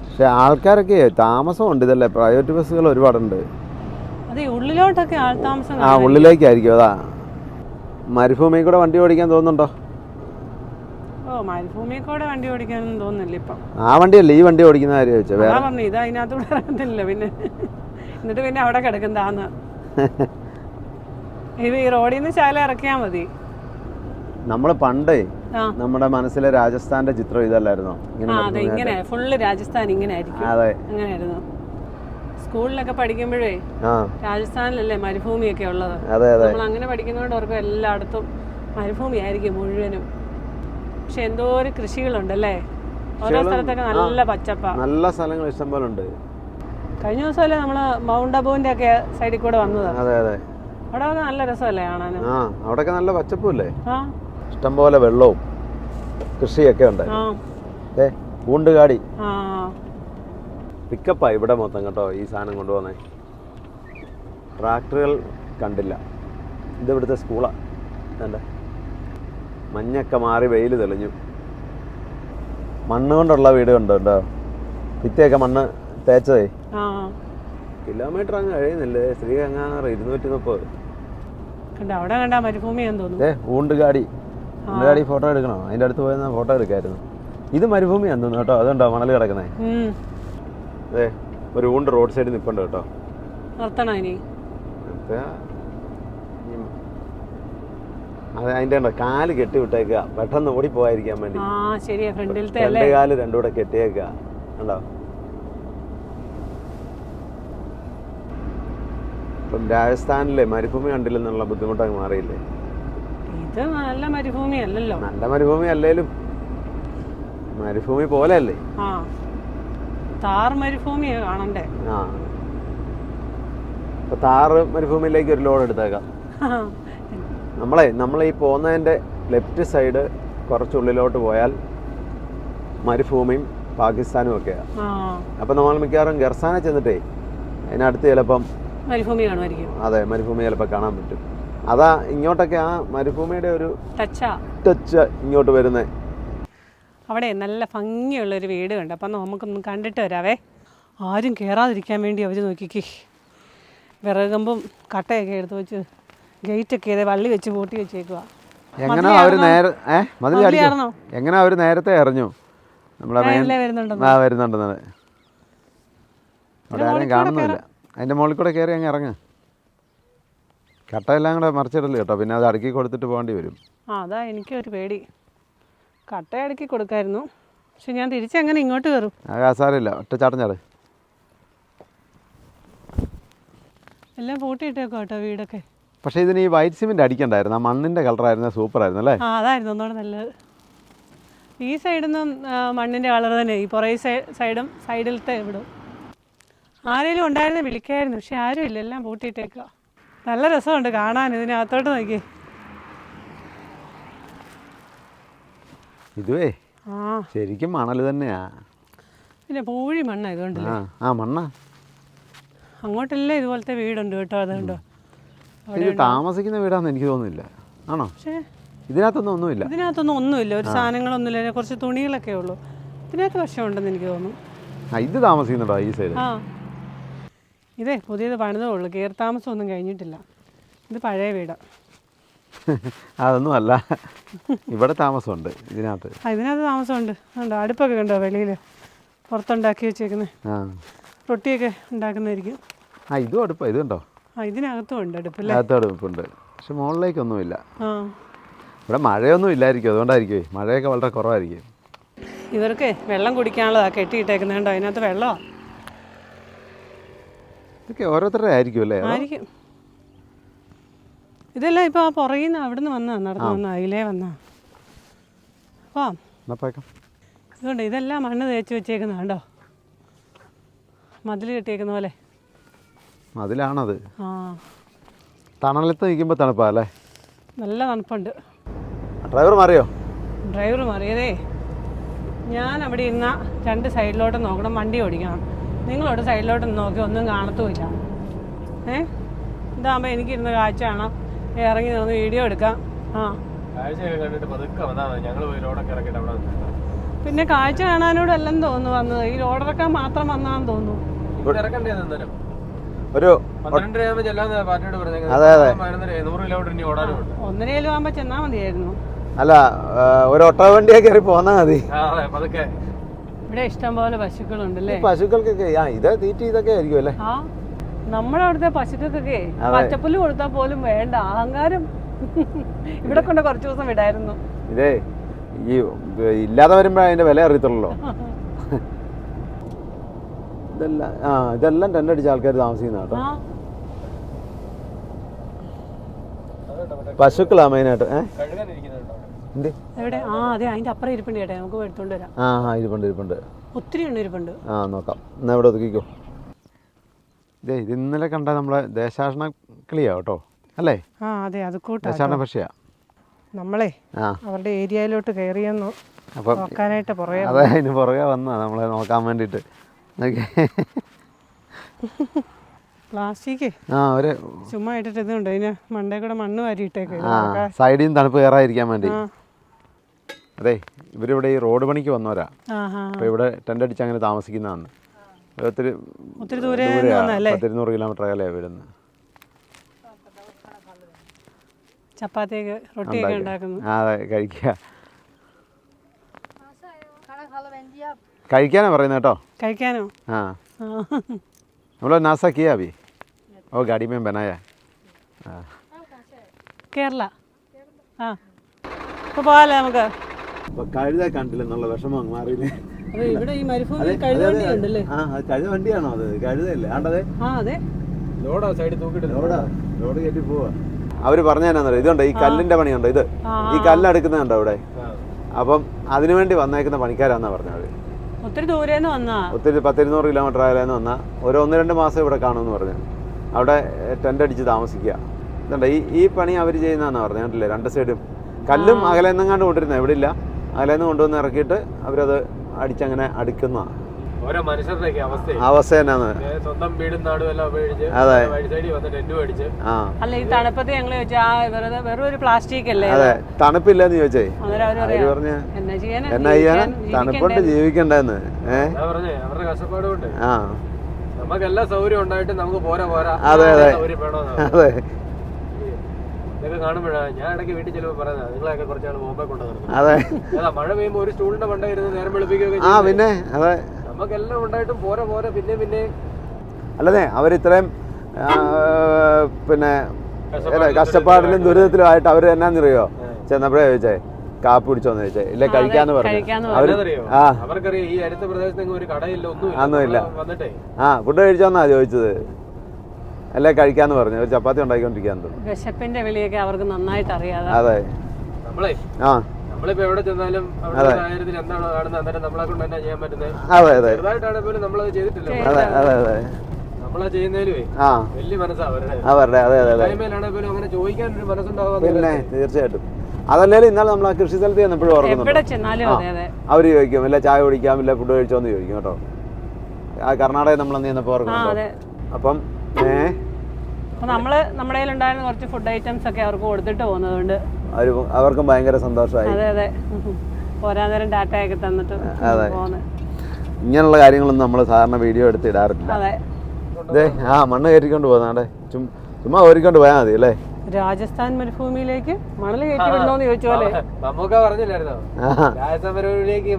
പക്ഷെ ആൾക്കാരൊക്കെ താമസമുണ്ട്. ഇതല്ലേ, പ്രൈവറ്റ് ബസ്സുകൾ ഒരുപാടുണ്ട്. ഉള്ളിലോട്ടൊക്കെ ആൾതാമസം. ഉള്ളിലേക്കായിരിക്കും. അതാ മരുഭൂമി കൂടെ വണ്ടി ഓടിക്കാൻ തോന്നുന്നുണ്ടോ? മരുഭൂമി കൂടെ വണ്ടി ഓടിക്കാനൊന്നും തോന്നുന്നില്ല ഇപ്പം. ആ വണ്ടിയല്ലേ ഈ വണ്ടി ഓടിക്കുന്ന കാര്യം ചോദിച്ചോ. ഇത് അതിനകത്തൂടെ ഇറങ്ങുന്നില്ല. പിന്നെ എന്നിട്ട് പിന്നെ അവിടെ കിടക്കുന്നതാന്ന്. ഇത് ഈ റോഡിൽ നിന്ന് ശാല ഇറക്കിയാ മതി. നമ്മള് പണ്ടേ നമ്മുടെ മനസ്സിലെ രാജസ്ഥാന്റെ ചിത്രം ഇതല്ലായിരുന്നോ? ഇങ്ങനെ ഫുള്ള് രാജസ്ഥാൻ ഇങ്ങനെ ആയിരിക്കും. അങ്ങനെയായിരുന്നു. സ്കൂളിലൊക്കെ പഠിക്കുമ്പോഴേ രാജസ്ഥാനിലല്ലേ മരുഭൂമിയൊക്കെ ഉള്ളത്. നമ്മൾ അങ്ങനെ പഠിക്കുന്നതുകൊണ്ട് അവർക്ക് എല്ലായിടത്തും മരുഭൂമി ആയിരിക്കും മുഴുവനും. പക്ഷെ എന്തോ ഒരു കൃഷികളുണ്ടല്ലേ ഓരോ സ്ഥലത്തൊക്കെ. നല്ല പച്ചപ്പ, നല്ല സ്ഥലങ്ങൾ ഇഷ്ടംപോലെ ഉണ്ട്. കഴിഞ്ഞ ദിവസമല്ലേ നമ്മള് മൗണ്ട് അബുവിന്റെ ഒക്കെ സൈഡിൽ കൂടെ വന്നത്. അവിടെ നല്ല രസമല്ലേ കാണാനും? അവിടെയൊക്കെ നല്ല പച്ചപ്പല്ലേ, ഇഷ്ടംപോലെ വെള്ളവും കൃഷിയൊക്കെ ഉണ്ട്. ഊണ്ടുകാടി പിക്കപ്പാ ഇവിടെ മൊത്തം കേട്ടോ. ഈ സാധനം കൊണ്ടുപോകുന്നേ ട്രാക്ടറുകൾ കണ്ടില്ല. ഇത് ഇവിടുത്തെ സ്കൂളാ. എന്താ മഞ്ഞൊക്കെ മാറി വെയിൽ തെളിഞ്ഞു. മണ്ണ് കൊണ്ടുള്ള വീട് കണ്ടോ, ഭിത്തിയൊക്കെ മണ്ണ് തേച്ചതേ. കിലോമീറ്റർ അങ്ങ് കഴിയുന്നില്ലേ ശ്രീഗംഗാറ് 230. അവിടെ കണ്ടാ മരുഭൂമിയാന്ന് തോന്നുന്നു. ഊണ്ടുകാടി ഫോട്ടോ എടുക്കണോ? അതിന്റെ അടുത്ത് പോയെന്നാ ഫോട്ടോ എടുക്കായിരുന്നു. ഇത് മരുഭൂമിയാന്ന് തോന്നുന്നു കേട്ടോ. അതുണ്ടോ മണൽ കിടക്കുന്നേ. അതെ, ഒരു ഊണ്ട് റോഡ് സൈഡിൽ നിൽപ്പുണ്ട് കേട്ടോ. അതെ, അതിന്റെ ഉണ്ടോ കാല് കെട്ടി വിട്ടേക്കുക, പെട്ടെന്ന് ഓടിപ്പോയിരിക്കാൻ വേണ്ടി. രണ്ട് കാല് രണ്ടുകൂടെ കെട്ടിയേക്കുക ഉണ്ടോ. ഇപ്പം രാജസ്ഥാനിലെ മരുഭൂമി കണ്ടില്ലെന്നുള്ള ബുദ്ധിമുട്ടൊക്കെ മാറിയില്ലേ? ഇത് നല്ല മരുഭൂമി അല്ലല്ലോ. നല്ല മരുഭൂമി അല്ലേലും മരുഭൂമി പോലെ അല്ലേ. താർ മരുഭൂമിയാ കാണണ്ടേ. താറ് മരുഭൂമിയിലേക്ക് ഒരു ലോഡ് എടുത്തേക്കാം. നമ്മളീ പോകുന്നതിൻ്റെ ലെഫ്റ്റ് സൈഡ് കുറച്ചുള്ളിലോട്ട് പോയാൽ മരുഭൂമിയും പാകിസ്ഥാനും ഒക്കെയാണ്. അപ്പം നമ്മൾ മിക്കവാറും ഗർസാനെ ചെന്നിട്ടേ അതിനടുത്ത് ചിലപ്പം മരുഭൂമി കാണുമായിരിക്കും. അതെ, മരുഭൂമി ചിലപ്പോൾ കാണാൻ പറ്റും. അതാ ഇങ്ങോട്ടൊക്കെ ആ മരുഭൂമിയുടെ ഒരു ടച്ച് ഇങ്ങോട്ട് വരുന്നത്. അവിടെ നല്ല ഭംഗിയുള്ളൊരു വീട് കണ്ട്. അപ്പം നമുക്കൊന്ന് കണ്ടിട്ട് വരാവേ. ആരും കയറാതിരിക്കാൻ വേണ്ടി അവർ നോക്കിക്കേ വിറകുമ്പും കട്ടയൊക്കെ എടുത്ത് വെച്ച് ഗേറ്റൊക്കെ ചെയ്ത് വള്ളി വെച്ച് പൂട്ടി വെച്ചേക്കുക. എങ്ങനെ അവർ എങ്ങനെ അവർ നേരത്തെ അറിഞ്ഞു നമ്മളെ വരുന്നുണ്ടെന്നാണ്. അവിടെ ആരെയും കാണുന്നില്ല. അതിൻ്റെ മുകളിൽ കൂടെ കയറി അങ്ങ് ഇറങ്ങ്. കട്ടയെല്ലാം കൂടെ മറിച്ചിടല് കേട്ടോ, പിന്നെ അത് അടുക്കി കൊടുത്തിട്ട് പോകേണ്ടി വരും. അതാ എനിക്കൊരു പേടി. കട്ട അടുക്കി കൊടുക്കായിരുന്നു, പക്ഷെ ഞാൻ തിരിച്ചെങ്ങനെ ഇങ്ങോട്ട് കയറും? സാരമില്ല, ഒറ്റ ചാട്ടം ചാട്. എല്ലാം പൂട്ടിയിട്ടേക്കോ കേട്ടോ വീടൊക്കെ. പക്ഷേ ഇതിന് ഈ വൈറ്റ് സിമെന്റ് അടിക്കണ്ടായിരുന്നു, ആ മണ്ണിന്റെ കളറായിരുന്നു, സൂപ്പറായിരുന്നു അല്ലേ? അതായിരുന്നു ഒന്നുകൂടെ നല്ലത്. ഈ സൈഡിൽ നിന്നും മണ്ണിന്റെ കളർ തന്നെ, ഈ പുറകെ സൈഡും സൈഡിലത്തെ ഇവിടും. ആരെങ്കിലും ഉണ്ടായിരുന്നു വിളിക്കായിരുന്നു, പക്ഷെ ആരും ഇല്ല, എല്ലാം പൂട്ടിയിട്ടേക്കുക. നല്ല രസമുണ്ട് കാണാൻ. ഇതിനകത്തോട്ട് നോക്കി. ഇതുവേ ശരിക്കും മണൽ തന്നെയാ. പിന്നെ പൂഴി മണ്ണ ഇതുകൊണ്ടല്ലേ? മണ്ണാ. അങ്ങോട്ടെല്ലാം ഇതുപോലത്തെ വീടുണ്ട് കേട്ടോ. അതുകൊണ്ടോ ഇത് താമസിക്കുന്ന വീടാന്ന് എനിക്ക് തോന്നുന്നില്ല. ആണോ? പക്ഷേ ഇതിനകത്തൊന്നും ഒന്നുമില്ല. ഇതിനകത്തൊന്നും ഒന്നുമില്ല, ഒരു സാധനങ്ങളൊന്നുമില്ല, കുറച്ച് തുണികളൊക്കെ ഉള്ളൂ. ഇതിനകത്ത് പക്ഷേ ഉണ്ടെന്ന് എനിക്ക് തോന്നുന്നു. ഇത് താമസിക്കുന്നുണ്ടോ ഈ സൈഡ്? ഇതേ പുതിയത് പണിതേ ഉള്ളൂ, കയറി താമസമൊന്നും കഴിഞ്ഞിട്ടില്ല. ഇത് പഴയ വീടാണ്. അതൊന്നും അല്ല, ഇവിടെ താമസമുണ്ട് ഇതിനകത്ത്. ഇതിനകത്ത് താമസമുണ്ട്. ഉണ്ടോ അടുപ്പൊക്കെ കണ്ടോ വെളിയിൽ പുറത്തുണ്ടാക്കി വെച്ചേക്കുന്നത്? റൊട്ടിയൊക്കെ ഉണ്ടാക്കുന്നതായിരിക്കും. ഇതും അടുപ്പാ. ഇതുണ്ടോ? ഇതിനകത്തും ഉണ്ട് അടുപ്പല്ലേ? അടുപ്പുണ്ട്, പക്ഷെ മുകളിലേക്കൊന്നുമില്ല. ഇവിടെ മഴയൊന്നും ഇല്ലായിരിക്കും, അതുകൊണ്ടായിരിക്കും. മഴയൊക്കെ വളരെ കുറവായിരിക്കും. ഇവർക്ക് വെള്ളം കുടിക്കാനുള്ളതാണ് കെട്ടിയിട്ടേക്കുന്നത്. കണ്ടോ അതിനകത്ത് വെള്ളമാണ്. ഇതൊക്കെ ഓരോരുത്തരുടെ ആയിരിക്കും അല്ലേ? ആയിരിക്കും. ഇതെല്ലാം ഇപ്പോൾ ആ പുറകിൽ നിന്ന് അവിടെ നിന്ന് വന്നാ, നടന്നു വന്നാ, അതിലേ വന്നാ. ഇതുകൊണ്ട് ഇതെല്ലാം മണ്ണ് തേച്ച് വെച്ചേക്കുന്ന കണ്ടോ, മതിൽ കെട്ടിയേക്കുന്ന പോലെ. മതിലാണത്. തണലത്ത് നിൽക്കുമ്പോൾ തണുപ്പാ അല്ലേ? നല്ല തണുപ്പുണ്ട്. ഡ്രൈവർ മാറിയോ? ഡ്രൈവർ മാറിയതേ. ഞാൻ അവിടെ ഇരുന്ന രണ്ട് സൈഡിലോട്ട് നോക്കണം, വണ്ടി ഓടിക്കണം. നിങ്ങളോട് സൈഡിലോട്ട് നോക്കി ഒന്നും കാണത്തുമില്ല. ഇതാകുമ്പോൾ എനിക്കിരുന്ന് കാഴ്ച കാണാം, ഇറങ്ങി നിന്ന് വീഡിയോ എടുക്കാം. പിന്നെ കാഴ്ച കാണാനോട് എല്ലാം തോന്നുന്നു വന്നത്. ഈ റോഡിറക്കാൻ മാത്രം വന്നാന്ന് തോന്നുന്നു. ഒരു 1.5 കിലോ ആകുമ്പോൾ ചെന്നാൽ മതിയായിരുന്നു. അല്ല, ഒരു ഓട്ടോ വണ്ടിയെ കയറി പോന്നാ മതി. ഇവിടെ ഇഷ്ടം പോലെ പശുക്കളുണ്ടല്ലേ? പശുക്കൾക്കൊക്കെ ഇത് തീറ്റി ഇതൊക്കെ ആയിരിക്കും അല്ലേ? നമ്മുടെ അവിടുത്തെ പശുക്കൾക്കൊക്കെ പച്ചപ്പുല്ല് കൊടുത്താൽ പോലും വേണ്ട, അഹങ്കാരം. ഇവിടെ കൊണ്ട് കുറച്ച് ദിവസം വിടായിരുന്നു. ഇതേ ഈ ഇല്ലാതെ വരുമ്പോഴേ അതിന്റെ വില അറിയത്തുള്ളൂ. ഇതെല്ലാം ടെന്റ് അടിച്ച ആൾക്കാർ താമസിക്കുന്ന കേട്ടോ. പശുക്കളാ മെയിനായിട്ട്. എവിടെ? അതെ, അതിന്റെ അപ്പുറം ഇരിപ്പുണ്ട് ചേട്ടാ, നമുക്ക് എടുത്തോണ്ട് വരാം. ഇരിപ്പുണ്ട്. ഒത്തിരി ഉണ്ട്, ഇരിപ്പുണ്ട്. നോക്കാം. എന്നാ ഇവിടെ ഒതുക്കിക്കോ. ഇതേ ഇത് ഇന്നലെ കണ്ട നമ്മളെ ദേശാടന കിളിയാ കേട്ടോ അല്ലേ? അതെ, അത് ദേശാടന പക്ഷിയാ. നമ്മളെ അവരുടെ ഏരിയയിലോട്ട് കയറിയെന്നു നോക്കാനായിട്ട് പുറകെ. അതെ, അതിന് പുറകെ വന്നാ നമ്മളെ നോക്കാൻ വേണ്ടിട്ട്. പ്ലാസ്റ്റിക് ചുമ്മാ ഇട്ടിട്ട് ഇതുണ്ട്, അതിന് മണ്ടേ കൂടെ മണ്ണ് വാരിയിട്ടേക്ക് സൈഡിൽ നിന്ന് തണുപ്പ് കയറാതിരിക്കാൻ വേണ്ടി. അതെ, ഇവരിവിടെ ഈ റോഡ് പണിക്ക് വന്നവരാ. അപ്പൊ ഇവിടെ ടെന്റ് അടിച്ച് അങ്ങനെ താമസിക്കുന്നതാണ്. ഒത്തിരി ദൂരെ 100 കിലോമീറ്റർ അകലെ വരുന്നത്. ചപ്പാത്തിയൊക്കെ റൊട്ടിയൊക്കെ ഉണ്ടാക്കുന്നു. അതെ, കഴിക്കാനാ പറയുന്നത് കേട്ടോ. കഴിക്കാനോ? നമ്മള് നാസ കിയാ അഭി ഓ ഗാഡി में बनाया കേരള. ഇപ്പൊ പോകാല്ലേ നമുക്ക്? കഴുത കണ്ടില്ലെന്നുള്ള വിഷമം മാറിയില്ലേ? ഇവിടെ ഈ മരുഭൂമിയിൽ കഴുത വണ്ടി ഉണ്ടല്ലേ? കഴുത വണ്ടിയാണോ അത്? കഴുതയല്ലേ ആണ്ടത്? അതെ, ലോഡ് കയറ്റി പോവാ. അവര് പറഞ്ഞാന്നറിയോ, ഇതുണ്ട് ഈ കല്ലിന്റെ പണിയുണ്ടോ, ഇത് ഈ കല്ലെടുക്കുന്നുണ്ടോ ഇവിടെ. അപ്പം അതിനുവേണ്ടി വന്നേക്കുന്ന പണിക്കാരാന്നാ പറഞ്ഞത്. ഒത്തിരി ദൂരേന്ന് വന്നാ, ഒത്തിരി 100-200 കിലോമീറ്റർ ആയാലെന്ന് വന്നാൽ ഒരു 1-2 മാസം ഇവിടെ കാണുമെന്ന് പറഞ്ഞു. അവിടെ ടെന്റ് അടിച്ച് താമസിക്കുക. ഇതുണ്ട് ഈ പണി അവർ ചെയ്യുന്നതെന്നാ പറഞ്ഞത്. കണ്ടില്ലേ, 2 സൈഡും കല്ലും അകലെന്നെങ്ങാണ്ട് കൊണ്ടിരുന്നത്, ഇവിടെ ഇല്ല, അകലേന്ന് കൊണ്ടുവന്ന് ഇറക്കിയിട്ട് അവരത് അടിച്ചങ്ങനെ അടുക്കുന്നതാണ്. ഓരോ മനുഷ്യരുടെയൊക്കെ അവസ്ഥ എന്നാന്ന് സ്വന്തം വീടും നാടും എല്ലാം ഉപയോഗിച്ച് വഴി സൈഡിൽ വന്ന് ടെന്റ് മേടിച്ച്. അല്ല ഈ തണുപ്പത്ത് ഞങ്ങള് ചോദിച്ചാ വെറും ഒരു പ്ലാസ്റ്റിക് അല്ലേ? അതെ, തണുപ്പില്ലെന്ന് ചോദിച്ചേ. അവര് പറഞ്ഞ എന്നാ ചെയ്യാനാ, തണുപ്പുണ്ട് ജീവിക്കണ്ടെന്ന്. പറഞ്ഞേ അവരുടെ കഷ്ടപ്പാട് കൊണ്ട് നമുക്ക് എല്ലാ സൗകര്യം ഉണ്ടായിട്ട് നമുക്ക് പോരാ അതെ സൗകര്യം വേണോന്ന്. അതെ, ഇതൊക്കെ കാണുമ്പോഴാണ് ഞാൻ ഇടയ്ക്ക് വീട്ടിൽ ചിലപ്പോൾ പറയുന്നത് നിങ്ങളെയൊക്കെ കുറച്ചാണ് ബോംബെ കൊണ്ട് നടക്കുന്നത്. അതെ, മഴ പെയ്യുമ്പോൾ ഒരു സ്റ്റൂളിന്റെ മണ്ടായിരുന്നു നേരം വെളുപ്പിക്കുകയൊക്കെ. പിന്നെ അതെ, നമുക്കെല്ലാം ഉണ്ടായിട്ടും പോരാ പിന്നെ അല്ലതെ അവരിത്രയും പിന്നെ കഷ്ടപ്പാടിലും ദുരിതത്തിലും ആയിട്ട് അവർ എന്നാന്നറിയോ ചെന്നപ്പോഴേ ചോദിച്ചേ കാപ്പി പിടിച്ചോന്ന് ചോദിച്ചേ, ഇല്ല കഴിക്കാന്ന് പറഞ്ഞു. അവർക്കറിയാം ഈ അടുത്ത പ്രദേശത്ത് ഒരു കടയില്ല, ഒന്നുമില്ല. ഫുഡ് കഴിച്ചോന്നാ ചോദിച്ചത്. അല്ലേ കഴിക്കാന്ന് പറഞ്ഞു. ഒരു ചപ്പാത്തി ഉണ്ടാക്കിക്കൊണ്ടിരിക്കാന്ന് തോന്നുന്നു. വിശപ്പിന്റെ വിളിയൊക്കെ അവർക്ക് നന്നായിട്ട് അറിയാം. അതെ, നമ്മളിപ്പോ എവിടെ ചെന്നാലും സാഹചര്യത്തിൽ എന്താണോ കാണുന്നത് അന്നേരം നമ്മളെ കൊണ്ട് തന്നെ ചെയ്യാൻ പറ്റുന്നത്. ചെറുതായിട്ടാണ് പോലും നമ്മളത് ചെയ്തിട്ടില്ല. നമ്മളാ ചെയ്യുന്നതിലുവേ വലിയ മനസ്സാ അവരുടെ. പോലും അങ്ങനെ ചോദിക്കാൻ ഒരു മനസ്സുണ്ടാവാ. പിന്നെ തീർച്ചയായിട്ടും. അതല്ലേ ഇന്നലെ നമ്മൾ ആ കൃഷി സ്ഥലത്ത് ചെന്നപ്പോഴും ഓർക്കുന്നുണ്ട്. അവര് ചോദിക്കും ഇല്ല ചായ കുടിക്കാം, ഇല്ല ഫുഡ് കഴിച്ചോന്ന് ചോദിക്കും കേട്ടോ. ആ കർണാടകയിൽ നമ്മളന്ന് ചെന്നപ്പോ ഓർക്കുന്നുണ്ടോ? അപ്പം നമ്മള് നമ്മുടെ കയ്യിലുണ്ടായിരുന്ന കുറച്ച് ഫുഡ് ഐറ്റംസ് ഒക്കെ അവർക്ക് കൊടുത്തിട്ട് പോകുന്നതുകൊണ്ട് അവർക്കും ഭയങ്കര സന്തോഷമായി. അതെ, പോരാ നേരം ഡാറ്റ ഒക്കെ തന്നിട്ട് പോകുന്നത്. ഇങ്ങനെയുള്ള കാര്യങ്ങളൊന്നും നമ്മൾ സാധാരണ വീഡിയോ എടുത്ത് ഇടാറില്ല. അതെ, മണ്ണ് കയറ്റിക്കൊണ്ട് പോകുന്നാണ്ടേ, ചുമ്മാ ഓരിക്കൊണ്ട് പോയാൽ മതി അല്ലേ? രാജസ്ഥാൻ മരുഭൂമിയിലേക്ക് മണൽ കയറ്റി വിടണോന്ന് ചോദിച്ച പോലെ നമുക്ക് പറഞ്ഞില്ലായിരുന്നോ രാജസ്ഥാൻ മരുഭൂമിയിലേക്ക്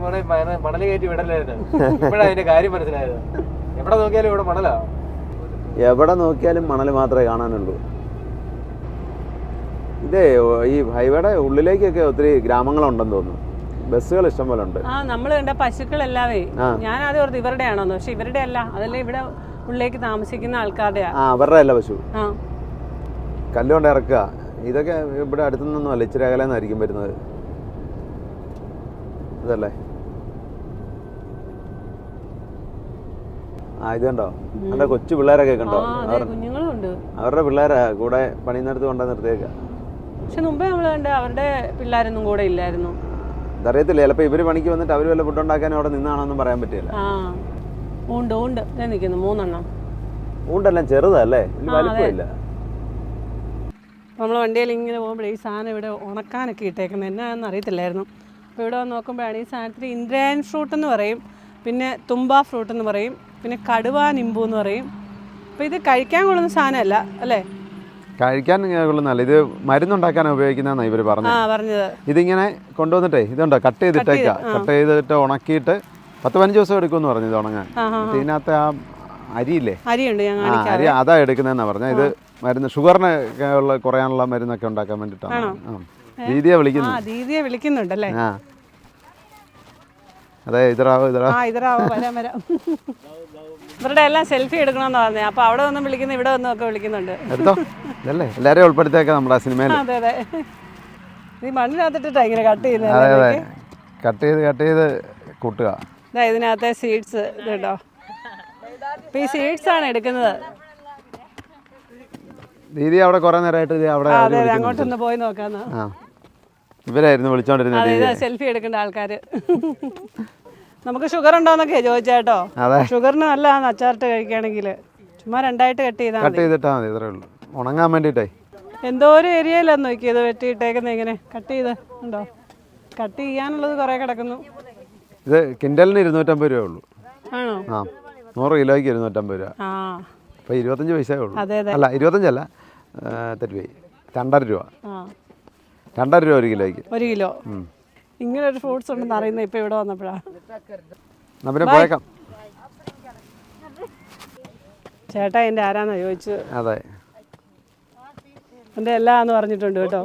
മണൽ കയറ്റി വിടലായിരുന്നു. ഇപ്പോഴാണ് അതിന്റെ കാര്യം മനസ്സിലായത്. എവിടെ നോക്കിയാലും ഇവിടെ മണലാ. എവിടെ നോക്കിയാലും മണൽ മാത്രമേ കാണാനുള്ളൂ. ഇതേ ഈ ഹൈവേയുടെ ഉള്ളിലേക്കൊക്കെ ഒത്തിരി ഗ്രാമങ്ങളുണ്ടെന്ന് തോന്നുന്നു. ബസ്സുകൾ ഇഷ്ടം പോലെ ഉണ്ട്. നമ്മൾ കണ്ട പശുക്കളെല്ലാവേ ഞാൻ ആദ്യം ഓർത്ത് ഇവരുടെ ആണോന്ന്. പക്ഷെ ഇവരുടെ അല്ല, അതല്ലേ ഇവിടെ ഉള്ളിലേക്ക് താമസിക്കുന്ന ആൾക്കാരുടെ. അവരുടെ അല്ല പശു. കല്ലുകൊണ്ട് ഇറക്കുക. ഇതൊക്കെ ഇവിടെ അടുത്തുനിന്നൊന്നും അല്ല, ഇച്ചിരി അകലെന്നായിരിക്കും വരുന്നത്. ഇതല്ലേ? ഇത് കണ്ടോ, അവരുടെ കൊച്ചു പിള്ളേരൊക്കെ കണ്ടോ? അവരുടെ പിള്ളേരാ കൂടെ പണിയുന്നിടത്ത് കൊണ്ടു നിർത്തിയേക്ക. പക്ഷെ മുമ്പേ നമ്മൾ കണ്ട അവരുടെ പിള്ളേരൊന്നും കൂടെ ഇല്ലായിരുന്നു. അതറിയത്തില്ല, ചിലപ്പോ ഇവര് പണിക്ക് വന്നിട്ട് അവര് വല്ല ഫുഡ് ഉണ്ടാക്കാനും അവിടെ നിന്നാണോന്നും പറയാൻ പറ്റില്ല. ഉണ്ട് നിൽക്കുന്നു 3 എണ്ണം. ഊണ്ടെല്ലാം ചെറുതല്ലേ, വലിപ്പമില്ല. നമ്മൾ വണ്ടിയിൽ ഇങ്ങനെ പോകുമ്പോഴേ ഈ സാധനം ഇവിടെ ഉണക്കാനൊക്കെ ഇട്ടേക്കുന്നത് എന്നാന്ന് അറിയത്തില്ലായിരുന്നു. അപ്പോൾ ഇവിടെ വന്ന് നോക്കുമ്പോഴാണ് ഈ സാധനത്തിന് ഇന്ദ്രയൻ ഫ്രൂട്ട് എന്ന് പറയും, പിന്നെ തുമ്പ ഫ്രൂട്ട് എന്ന് പറയും, പിന്നെ കടുവ നിമ്പു എന്ന് പറയും. അപ്പോൾ ഇത് കഴിക്കാൻ കൊള്ളുന്ന സാധനമല്ല അല്ലേ? കഴിക്കാൻ കൊള്ളുന്നല്ല, ഇത് മരുന്നുണ്ടാക്കാനാണ് ഉപയോഗിക്കുന്നതെന്നാണ് ഇവർ പറഞ്ഞത്. ഇതിങ്ങനെ കൊണ്ടുവന്നിട്ടേ ഇതുണ്ടോ കട്ട് ചെയ്തിട്ട് ഉണക്കിയിട്ട് 10-15 ദിവസം എടുക്കുമെന്ന് പറഞ്ഞു ഇത് ഉണങ്ങാൻ. ഇതിനകത്ത് ആ അരിയില്ലേ, അരി അതാ എടുക്കുന്നതെന്നാണ് പറഞ്ഞത്. ഇത് മരുന്ന് ഷുഗറിന് ഉള്ള കുറയാനുള്ള മരുന്നൊക്കെ ഉണ്ടാക്കാൻ വേണ്ടിയിട്ടാണ്. ദീദിയെ വിളിക്കുന്നുണ്ടല്ലേ? അതെ, ഇതറാവോ വരാം. ഇവരുടെ എല്ലാം സെൽഫി എടുക്കണമെന്ന് പറഞ്ഞത്. അപ്പൊ അവിടെ ഒന്നും വിളിക്കുന്നു, ഇവിടെ ഒന്നും ഒക്കെ വിളിക്കുന്നുണ്ട്. എടുത്തോ, ഇതല്ലേ എല്ലാരെയും ഉൾപ്പെടുത്തിയേക്കാം നമ്മുടെ സിനിമയിൽ. അതെ, ഈ മണ്ണിനകത്തിട്ടാ ഇങ്ങനെ കട്ട് ചെയ്യുന്നത്. കട്ട് ചെയ്ത് കൂട്ടുക. ഇതിനകത്തെ സീഡ്സ് കേട്ടോ. അപ്പൊ ഈ സീഡ്സ് ആണ് എടുക്കുന്നത്. ദീദി അവിടെ കുറെ നേരമായിട്ട് അങ്ങോട്ടൊന്ന് പോയി നോക്കാന്ന്. ഇവരായിരുന്നു വിളിച്ചോണ്ടിരുന്നത്. സെൽഫി എടുക്കേണ്ട ആൾക്കാര്. നമുക്ക് ഷുഗർ ഉണ്ടോന്നൊക്കെ ചോദിച്ചേട്ടോ. ഷുഗറിന് നല്ലതാണ് അച്ചാറിട്ട് കഴിക്കുകയാണെങ്കിൽ. ചുമ്മാ 2ആയിട്ട് കട്ട് ചെയ്തിട്ടാ മതി, ഇത്രേ ഉള്ളൂ. ഉണങ്ങാൻ വേണ്ടിട്ടേ എന്തോ ഒരു ഏരിയയിലാന്ന് നോക്കിയത് വെട്ടിയിട്ടേക്കുന്നത്. ഇങ്ങനെ കട്ട് ചെയ്ത് ഉണ്ടോ, കട്ട് ചെയ്യാനുള്ളത് കുറെ കിടക്കുന്നു. ഇത് കിൻഡലിന് 250 രൂപ ഉള്ളൂ. ആണോ? 100 കിലോയ്ക്ക് 250 രൂപ. അപ്പൊ 25 പൈസയേ ഉള്ളൂ. അല്ല 25 അല്ല, തെറ്റുപോയി. 2.5 രൂപ. 2.5 രൂപ 1 കിലോയ്ക്ക്. 1 കിലോ. ഇങ്ങനെ ഒരു ഫ്രൂട്ട്സ് ഉണ്ടെന്ന് അറിയുന്നത് ഇപ്പൊ ഇവിടെ വന്നപ്പോഴാണ്. പിന്നെ പോയേക്കാം. ചേട്ടാ എന്റെ ആരാന്നാ ചോദിച്ചു. അതെ, എന്റെ എല്ലാന്ന് പറഞ്ഞിട്ടുണ്ട് കേട്ടോ.